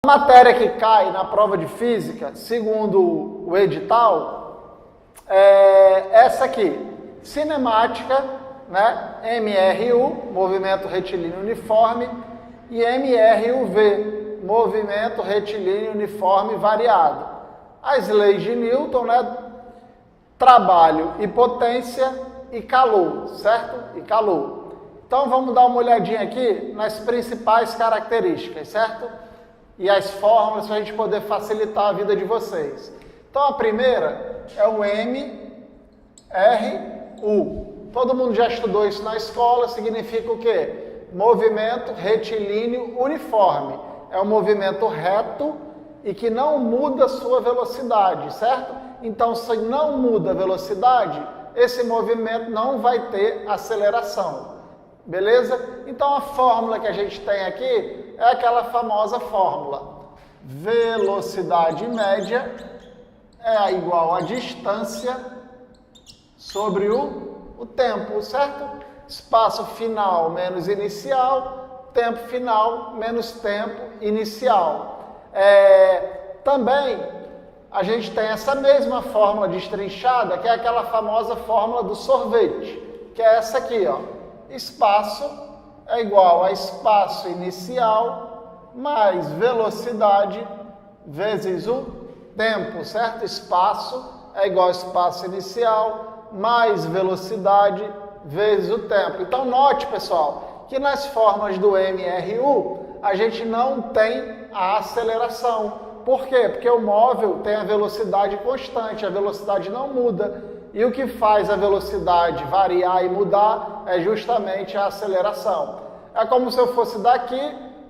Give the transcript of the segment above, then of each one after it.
matéria que cai na prova de física, segundo o edital, é essa aqui, cinemática, né? MRU, movimento retilíneo uniforme, e MRUV, movimento retilíneo uniforme variado. As leis de Newton, né? Trabalho e potência e calor, certo? E calor. Então vamos dar uma olhadinha aqui nas principais características, certo? E as fórmulas para a gente poder facilitar a vida de vocês. Então a primeira é o MRU. Todo mundo já estudou isso na escola, significa o quê? Movimento retilíneo uniforme. É um movimento reto e que não muda sua velocidade, certo? Então, se não muda a velocidade, esse movimento não vai ter aceleração. Beleza? Então, a fórmula que a gente tem aqui é aquela famosa fórmula. Velocidade média é igual a distância sobre o tempo, certo? Espaço final menos inicial, tempo final menos tempo inicial. Também a gente tem essa mesma fórmula destrinchada, que é aquela famosa fórmula do sorvete, que é essa aqui, ó. Espaço é igual a espaço inicial mais velocidade vezes o tempo, certo? Espaço é igual a espaço inicial mais velocidade vezes o tempo. Então note, pessoal, que nas fórmulas do MRU a gente não tem a aceleração. Por quê? Porque o móvel tem a velocidade constante, a velocidade não muda. E o que faz a velocidade variar e mudar é justamente a aceleração. É como se eu fosse daqui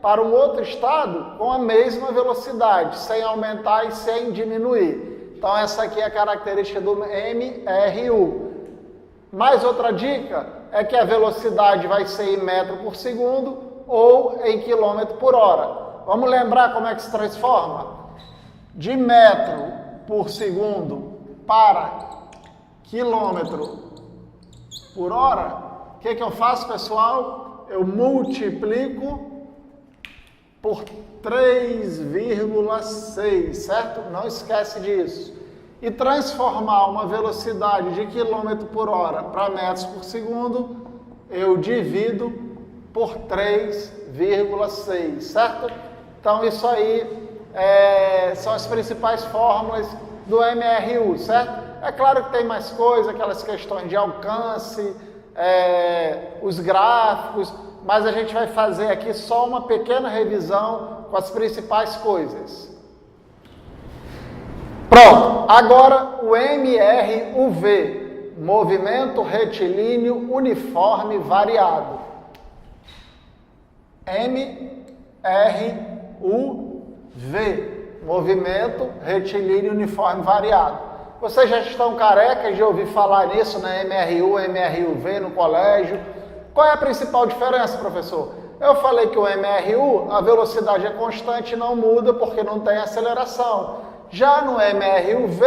para um outro estado com a mesma velocidade, sem aumentar e sem diminuir. Então essa aqui é a característica do MRU. Mais outra dica é que a velocidade vai ser em metro por segundo ou em quilômetro por hora. Vamos lembrar como é que se transforma? De metro por segundo para quilômetro por hora, o que eu faço, pessoal? Eu multiplico por 3,6, certo? Não esquece disso. E transformar uma velocidade de quilômetro por hora para metros por segundo, eu divido por 3,6, certo? Então isso aí são as principais fórmulas do MRU, certo? É claro que tem mais coisas, aquelas questões de alcance, os gráficos, mas a gente vai fazer aqui só uma pequena revisão com as principais coisas. Pronto, agora o MRUV, movimento retilíneo uniforme variado. MRUV, movimento retilíneo uniforme variado. Vocês já estão carecas de ouvir falar nisso, né? MRU, MRUV no colégio. Qual é a principal diferença, professor? Eu falei que o MRU, a velocidade é constante e não muda porque não tem aceleração. Já no MRUV,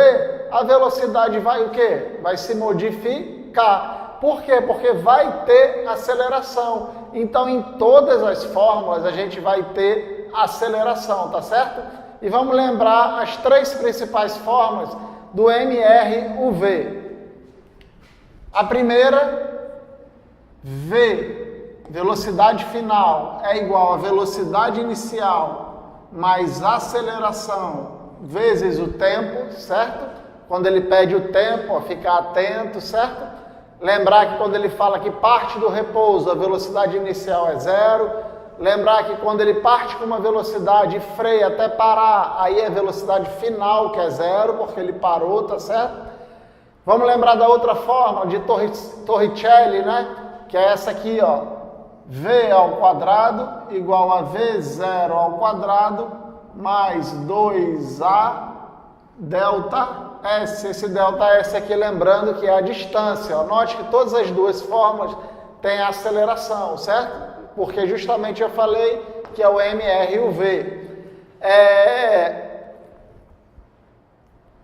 a velocidade vai o quê? Vai se modificar. Por quê? Porque vai ter aceleração. Então, em todas as fórmulas, a gente vai ter aceleração, tá certo? E vamos lembrar as três principais fórmulas do MRUV. A primeira, V, velocidade final, é igual a velocidade inicial mais aceleração vezes o tempo, certo? Quando ele pede o tempo, ficar atento, certo? Lembrar que quando ele fala que parte do repouso, a velocidade inicial é 0. Lembrar que quando ele parte com uma velocidade e freia até parar, aí é a velocidade final que é 0, porque ele parou, tá certo? Vamos lembrar da outra forma, de Torricelli, né? Que é essa aqui, ó. V ao quadrado igual a V0 ao quadrado mais 2A delta S. Esse delta S aqui, lembrando que é a distância. Ó. Note que todas as duas fórmulas têm aceleração, certo? Porque justamente eu falei que é o MRUV.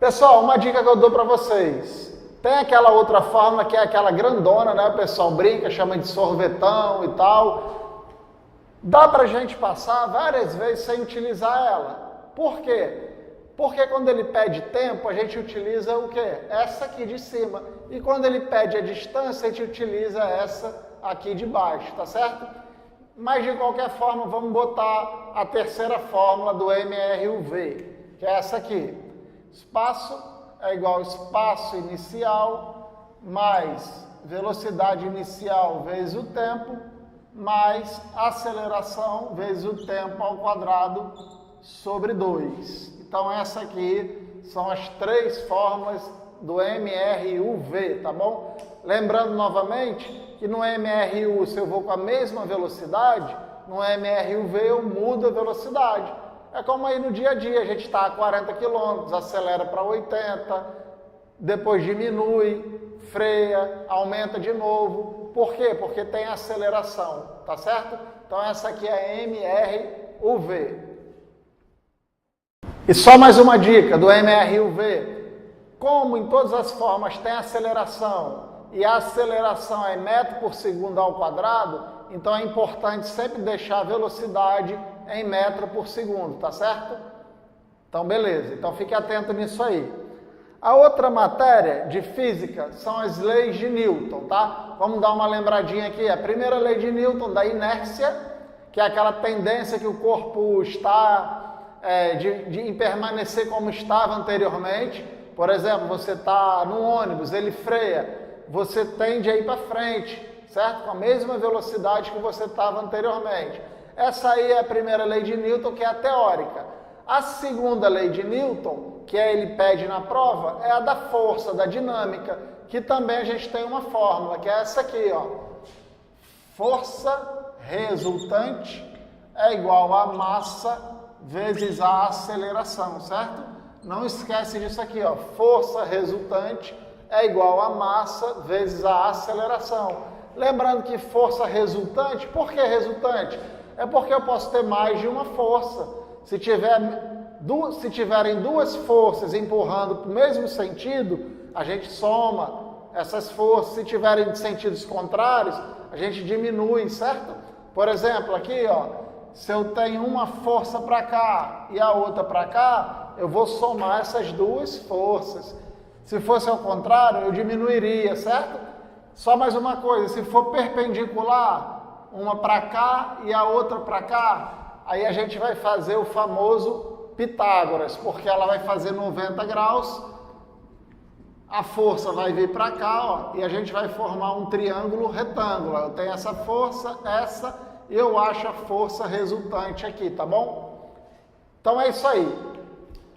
Pessoal, uma dica que eu dou para vocês. Tem aquela outra fórmula que é aquela grandona, né? O pessoal brinca, chama de sorvetão e tal. Dá para a gente passar várias vezes sem utilizar ela. Por quê? Porque quando ele pede tempo, a gente utiliza o quê? Essa aqui de cima. E quando ele pede a distância, a gente utiliza essa aqui de baixo, tá certo? Mas de qualquer forma, vamos botar a terceira fórmula do MRUV, que é essa aqui. Espaço é igual a espaço inicial mais velocidade inicial vezes o tempo, mais aceleração vezes o tempo ao quadrado sobre 2. Então, essa aqui são as três fórmulas do MRUV, tá bom? Lembrando novamente que no MRU, se eu vou com a mesma velocidade, no MRUV eu mudo a velocidade. É como aí no dia a dia, a gente está a 40 km, acelera para 80, depois diminui, freia, aumenta de novo. Por quê? Porque tem aceleração, tá certo? Então essa aqui é MRUV. E só mais uma dica do MRUV. Como em todas as formas tem aceleração e a aceleração é metro por segundo ao quadrado, então é importante sempre deixar a velocidade em metro por segundo, tá certo? Então beleza, então fique atento nisso aí. A outra matéria de física são as leis de Newton, tá? Vamos dar uma lembradinha aqui. A primeira lei de Newton da inércia, que é aquela tendência que o corpo está em permanecer como estava anteriormente. Por exemplo, você está no ônibus, ele freia, você tende a ir para frente, certo? Com a mesma velocidade que você estava anteriormente. Essa aí é a primeira lei de Newton, que é a teórica. A segunda lei de Newton, que ele pede na prova, é a da força, da dinâmica, que também a gente tem uma fórmula, que é essa aqui, ó. Força resultante é igual a massa vezes a aceleração, certo? Não esquece disso aqui, ó. Força resultante é igual a massa vezes a aceleração. Lembrando que força resultante, por que resultante? É porque eu posso ter mais de uma força. Se tiverem duas forças empurrando para o mesmo sentido, a gente soma essas forças. Se tiverem sentidos contrários, a gente diminui, certo? Por exemplo, aqui, ó, se eu tenho uma força para cá e a outra para cá, eu vou somar essas duas forças. Se fosse ao contrário, eu diminuiria, certo? Só mais uma coisa, se for perpendicular, uma para cá e a outra para cá, aí a gente vai fazer o famoso Pitágoras, porque ela vai fazer 90 graus, a força vai vir para cá, ó, e a gente vai formar um triângulo retângulo. Eu tenho essa força, essa, e eu acho a força resultante aqui, tá bom? Então é isso aí.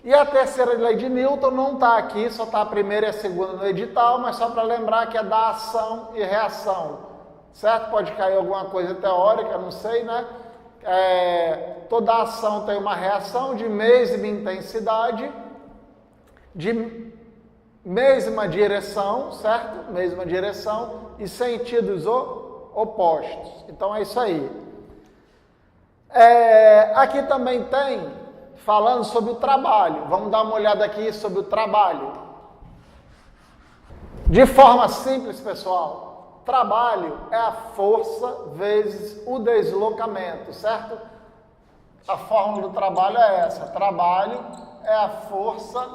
E a terceira lei de Newton não está aqui, só está a primeira e a segunda no edital, mas só para lembrar que é da ação e reação, certo? Pode cair alguma coisa teórica, não sei, né? Toda ação tem uma reação de mesma intensidade, de mesma direção, certo? Mesma direção e sentidos opostos. Então é isso aí. Aqui também tem, falando sobre o trabalho. Vamos dar uma olhada aqui sobre o trabalho. De forma simples, pessoal. Trabalho é a força vezes o deslocamento, certo? A fórmula do trabalho é essa. Trabalho é a força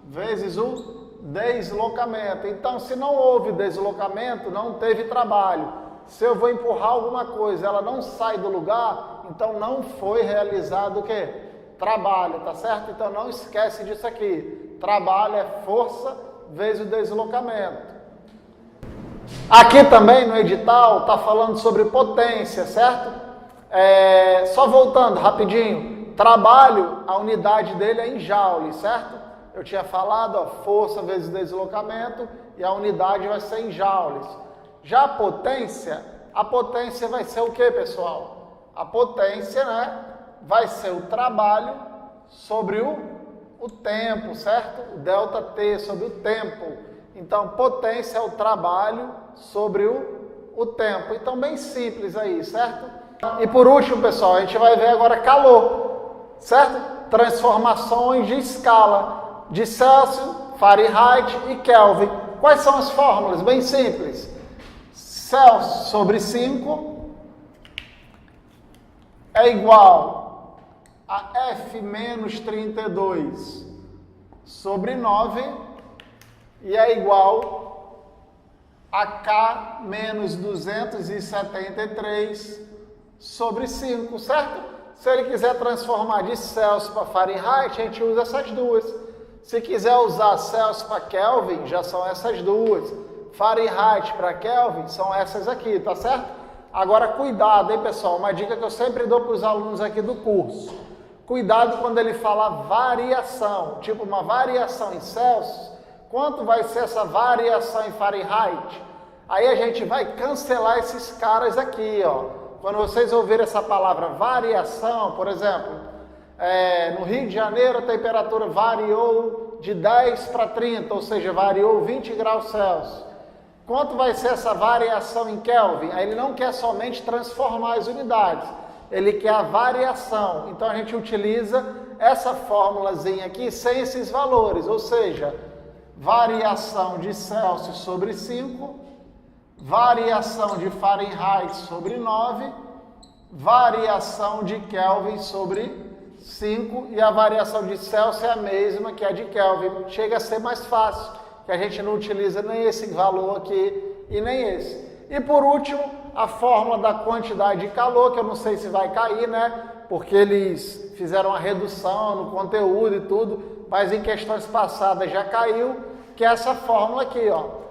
vezes o deslocamento. Então, se não houve deslocamento, não teve trabalho. Se eu vou empurrar alguma coisa, ela não sai do lugar, então não foi realizado o quê? Trabalho, tá certo? Então não esquece disso aqui. Trabalho é força vezes o deslocamento. Aqui também no edital está falando sobre potência, certo? Só voltando rapidinho. Trabalho, a unidade dele é em joule, certo? Eu tinha falado, ó, força vezes deslocamento e a unidade vai ser em joules. Já a potência vai ser o que, pessoal? A potência, né, vai ser o trabalho sobre o tempo, certo? O delta T sobre o tempo. Então, potência é o trabalho sobre o tempo. Então, bem simples aí, certo? E por último, pessoal, a gente vai ver agora calor, certo? Transformações de escala de Celsius, Fahrenheit e Kelvin. Quais são as fórmulas? Bem simples. Celsius sobre 5 é igual a F menos 32 sobre 9 e é igual a K menos 273 sobre 5, certo? Se ele quiser transformar de Celsius para Fahrenheit, a gente usa essas duas. Se quiser usar Celsius para Kelvin, já são essas duas. Fahrenheit para Kelvin são essas aqui, tá certo? Agora, cuidado, hein, pessoal? Uma dica que eu sempre dou para os alunos aqui do curso. Cuidado quando ele fala variação, tipo uma variação em Celsius. Quanto vai ser essa variação em Fahrenheit? Aí a gente vai cancelar esses caras aqui, ó. Quando vocês ouvirem essa palavra variação, por exemplo, no Rio de Janeiro a temperatura variou de 10 para 30, ou seja, variou 20 graus Celsius. Quanto vai ser essa variação em Kelvin? Aí ele não quer somente transformar as unidades, ele quer a variação. Então a gente utiliza essa fórmulazinha aqui sem esses valores, ou seja, variação de Celsius sobre 5, variação de Fahrenheit sobre 9, variação de Kelvin sobre 5 e a variação de Celsius é a mesma que a de Kelvin. Chega a ser mais fácil, que a gente não utiliza nem esse valor aqui e nem esse. E por último, a fórmula da quantidade de calor, que eu não sei se vai cair, né? Porque eles fizeram a redução no conteúdo e tudo, mas em questões passadas já caiu, que é essa fórmula aqui, ó.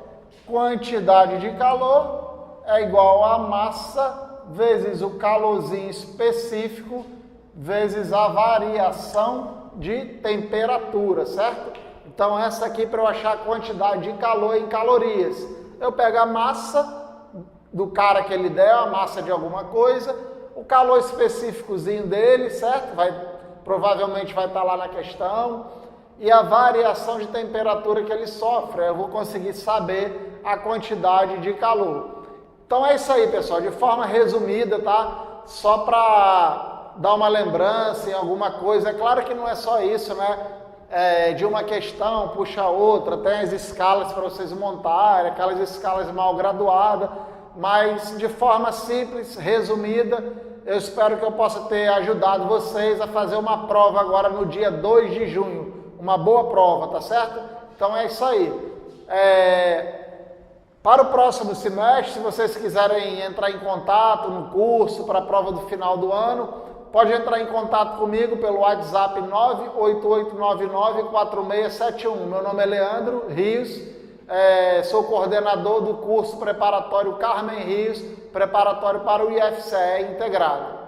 Quantidade de calor é igual a massa vezes o calorzinho específico vezes a variação de temperatura, certo? Então essa aqui, para eu achar a quantidade de calor em calorias, eu pego a massa do cara que ele der, a massa de alguma coisa, o calor específicozinho dele, certo? Provavelmente vai estar lá na questão, e a variação de temperatura que ele sofre, eu vou conseguir saber a quantidade de calor. Então é isso aí, pessoal, de forma resumida, tá? Só para dar uma lembrança em alguma coisa. É claro que não é só isso, né? De uma questão puxa outra, tem as escalas para vocês montarem, aquelas escalas mal graduadas, mas de forma simples, resumida, eu espero que eu possa ter ajudado vocês a fazer uma prova agora no dia 2 de junho, uma boa prova, tá certo? Então é isso aí. Para o próximo semestre, se vocês quiserem entrar em contato no curso para a prova do final do ano, pode entrar em contato comigo pelo WhatsApp 988994671. Meu nome é Leandro Rios, sou coordenador do curso preparatório Carmen Rios, preparatório para o IFCE integrado.